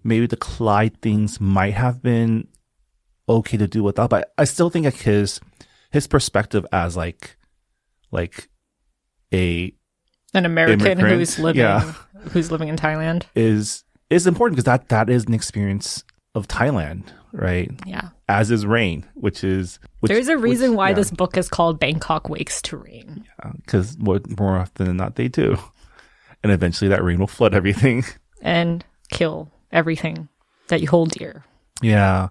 the Clyde things might have been okay to do without, but I still think like his perspective as like an American immigrant, who's living in Thailand is important because that is an experience of Thailand, right? Yeah. As is rain, there's a reason why this book is called Bangkok Wakes to Rain. Yeah, because more often than not they do, and eventually that rain will flood everything and kill everything that you hold dear. Yeah.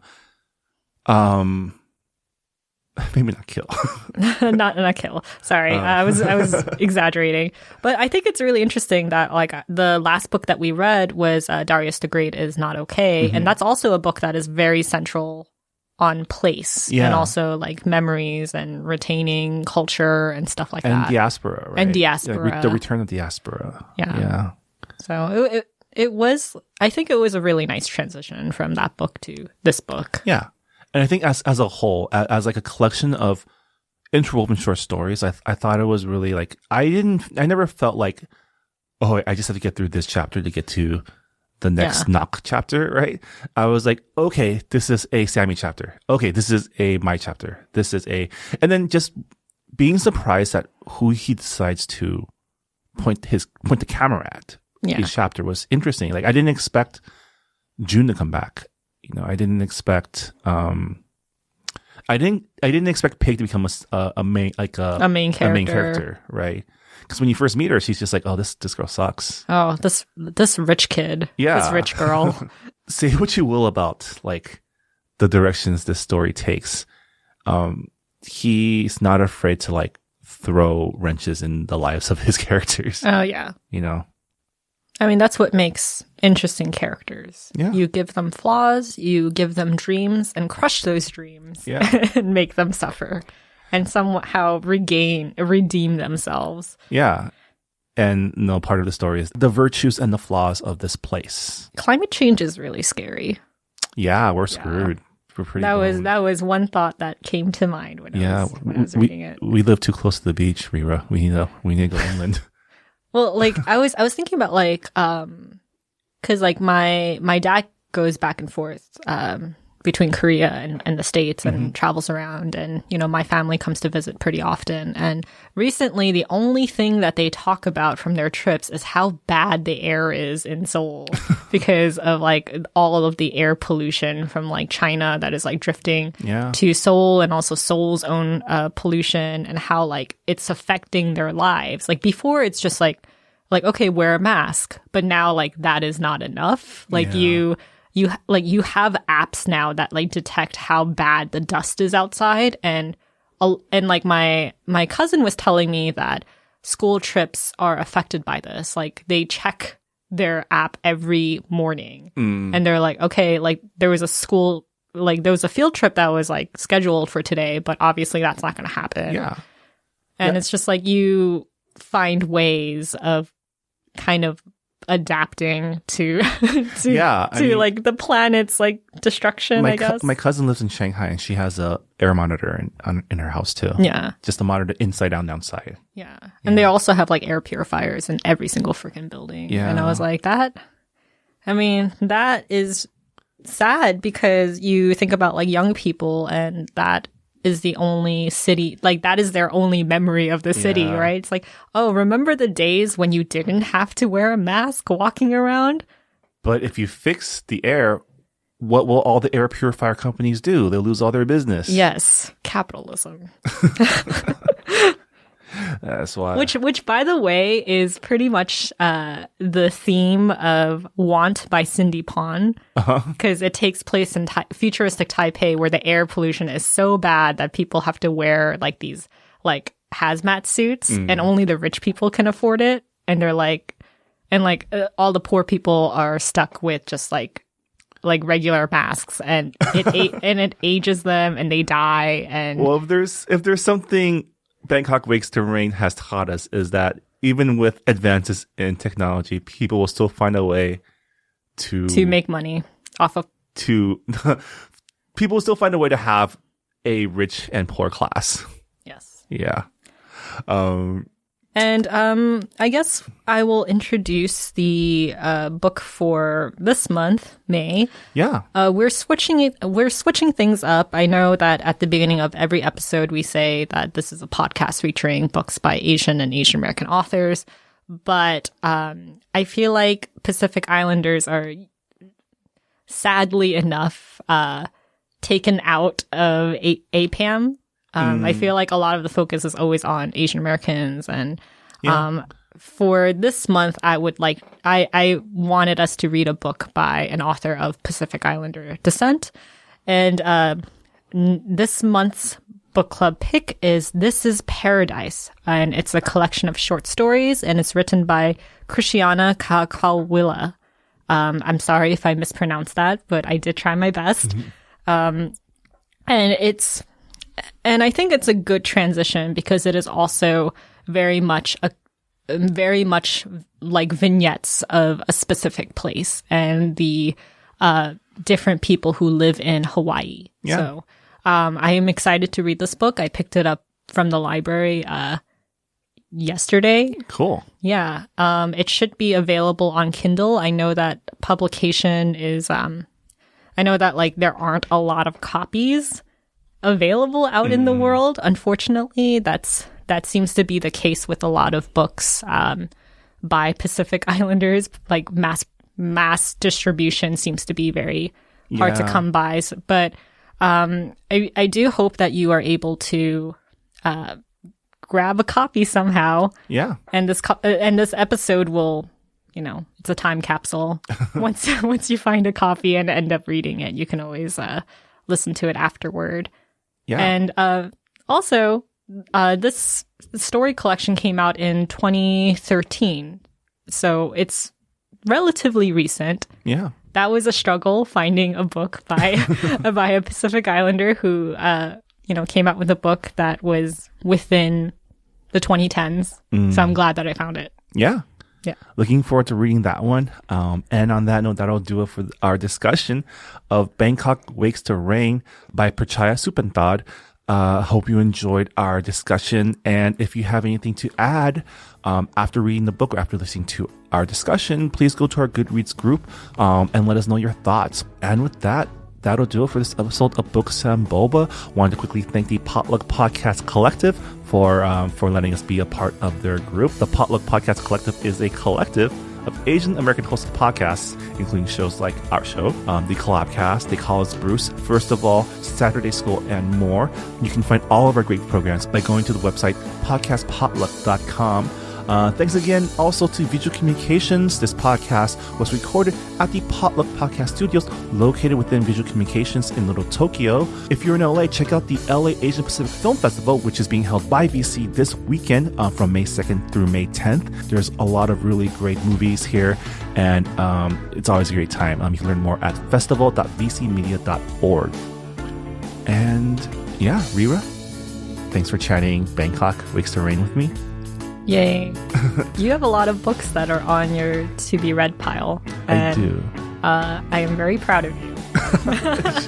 Maybe not kill. not kill. Sorry, I was exaggerating. But I think it's really interesting that like the last book that we read was Darius the Great is Not Okay, and that's also a book that is very central on place and also like memories and retaining culture and stuff like that. And diaspora, right? And diaspora. Like, the return of diaspora. Yeah. So it was. I think it was a really nice transition from that book to this book. Yeah. And I think as a whole, as like a collection of interwoven short stories, I thought it was really like, I never felt like, oh, I just have to get through this chapter to get to the next knock chapter, right? I was like, okay, this is a Sammy chapter. Okay, this is a my chapter. And then just being surprised at who he decides to point the camera at each chapter was interesting. Like, I didn't expect June to come back. You know, I didn't expect. I didn't expect Pig to become a main character, right? Because when you first meet her, she's just like, "Oh, this girl sucks." Oh, this rich kid, this rich girl. Say what you will about like the directions this story takes. He's not afraid to like throw wrenches in the lives of his characters. Oh yeah, you know. I mean, that's what makes interesting characters. Yeah. You give them flaws, you give them dreams, and crush those dreams and make them suffer and somehow redeem themselves. Yeah. And no, part of the story is the virtues and the flaws of this place. Climate change is really scary. Yeah, we're screwed. We're pretty that was one thought that came to mind when I was reading it. We live too close to the beach, Rira. We need to go inland. Well, like I was thinking about like, cause like my dad goes back and forth, between Korea and the States and travels around, and, you know, my family comes to visit pretty often. And recently the only thing that they talk about from their trips is how bad the air is in Seoul because of like all of the air pollution from like China that is like drifting to Seoul, and also Seoul's own pollution, and how like it's affecting their lives. Like before it's just like, okay, wear a mask, but now like that is not enough. Like you have apps now that like detect how bad the dust is outside, and like my cousin was telling me that school trips are affected by this. Like they check their app every morning, and they're like, okay, like there was a field trip that was like scheduled for today, but obviously that's not going to happen. Yeah, and it's just like you find ways of kind of adapting to like the planet's like destruction. I guess my cousin lives in Shanghai, and she has a air monitor in her house too. Yeah, just a monitor inside down outside. Yeah, and they also have like air purifiers in every single freaking building. Yeah, and I was like, that is sad, because you think about like young people, and that is the only city, like that is their only memory of the city, right? It's like, oh, remember the days when you didn't have to wear a mask walking around? But if you fix the air, what will all the air purifier companies do? They'll lose all their business. Yes, capitalism. That's why. Which, by the way, is pretty much the theme of Want by Cindy Pon, because it takes place in futuristic Taipei, where the air pollution is so bad that people have to wear like these like hazmat suits, and only the rich people can afford it. And they're like, and like all the poor people are stuck with just like regular masks, and it ages them and they die. And well, if there's something Bangkok Wakes to Rain has taught us, is that even with advances in technology, people will still find a way to make money off of people will still find a way to have a rich and poor class. Yes. Yeah. And I guess I will introduce the book for this month, May. Yeah. We're switching things up. I know that at the beginning of every episode we say that this is a podcast featuring books by Asian and Asian American authors, but I feel like Pacific Islanders are sadly enough taken out of APAM. I feel like a lot of the focus is always on Asian Americans, and for this month, I wanted us to read a book by an author of Pacific Islander descent, and this month's book club pick is This Is Paradise, and it's a collection of short stories, and it's written by Christiana Kakalwila. I'm sorry if I mispronounced that, but I did try my best. And I think it's a good transition because it is also very much like vignettes of a specific place and the different people who live in Hawaii. Yeah. So I am excited to read this book. I picked it up from the library yesterday. Cool. Yeah. It should be available on Kindle. I know that publication is I know that like there aren't a lot of copies available out in the world. Unfortunately, that seems to be the case with a lot of books by Pacific Islanders. Like mass distribution seems to be very hard to come by. But I do hope that you are able to grab a copy somehow. Yeah. And this episode will, it's a time capsule. Once you find a copy and end up reading it, you can always listen to it afterward. Yeah. And also, this story collection came out in 2013, so it's relatively recent. Yeah. That was a struggle finding a book by by a Pacific Islander who came out with a book that was within the 2010s. So I'm glad that I found it. Yeah. Yeah. Looking forward to reading that one. And on that note, that'll do it for our discussion of Bangkok Wakes to Rain by Pitchaya Sudbanthad. Hope you enjoyed our discussion. And if you have anything to add after reading the book or after listening to our discussion, please go to our Goodreads group and let us know your thoughts. And with that, that'll do it for this episode of Books and Boba. Wanted to quickly thank the Potluck Podcast Collective for letting us be a part of their group. The Potluck Podcast Collective is a collective of Asian American hosted podcasts, including shows like our show, the Collabcast, They Call Us Bruce, First of All, Saturday School, and more. You can find all of our great programs by going to the website podcastpotluck.com. Thanks again also to Visual Communications. This podcast was recorded at the Potluck Podcast Studios located within Visual Communications in Little Tokyo. If you're in LA, check out the LA Asian Pacific Film Festival, which is being held by VC this weekend from May 2nd through May 10th. There's a lot of really great movies here, and it's always a great time. You can learn more at festival.vcmedia.org. And yeah, Rira, thanks for chatting Bangkok Wakes to Rain with me. Yay. You have a lot of books that are on your to-be-read pile. I do. I am very proud of you.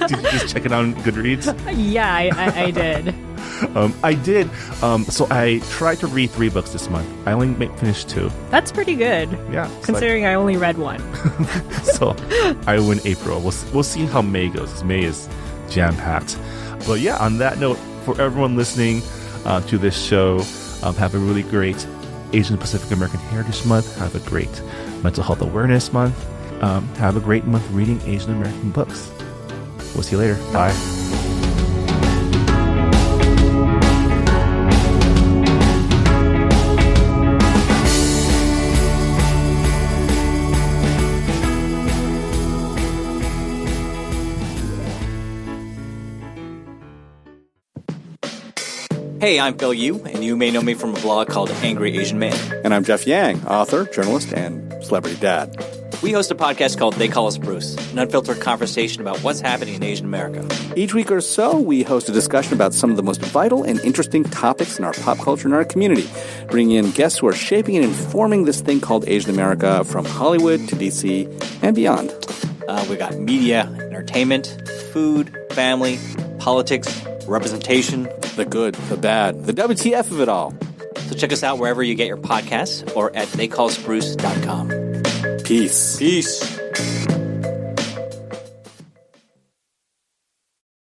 Did you just check it on Goodreads? Yeah, I did. I did. So I tried to read 3 books this month. I only finished 2. That's pretty good. Yeah. Considering I only read 1. So I win April. We'll see how May goes, because May is jam-packed. But yeah, on that note, for everyone listening to this show, have a really great Asian Pacific American Heritage Month. Have a great Mental Health Awareness Month. Have a great month reading Asian American books. We'll see you later. Bye. Hey, I'm Phil Yu, and you may know me from a blog called Angry Asian Man. And I'm Jeff Yang, author, journalist, and Celebrity Dad. We host a podcast called They Call Us Bruce, an unfiltered conversation about what's happening in Asian America. Each week or so, we host a discussion about some of the most vital and interesting topics in our pop culture and our community, bringing in guests who are shaping and informing this thing called Asian America from Hollywood to D.C. and beyond. We got media, entertainment, food, family, politics, representation. The good, the bad, the WTF of it all. So check us out wherever you get your podcasts or at theycallsbruce.com. Peace. Peace.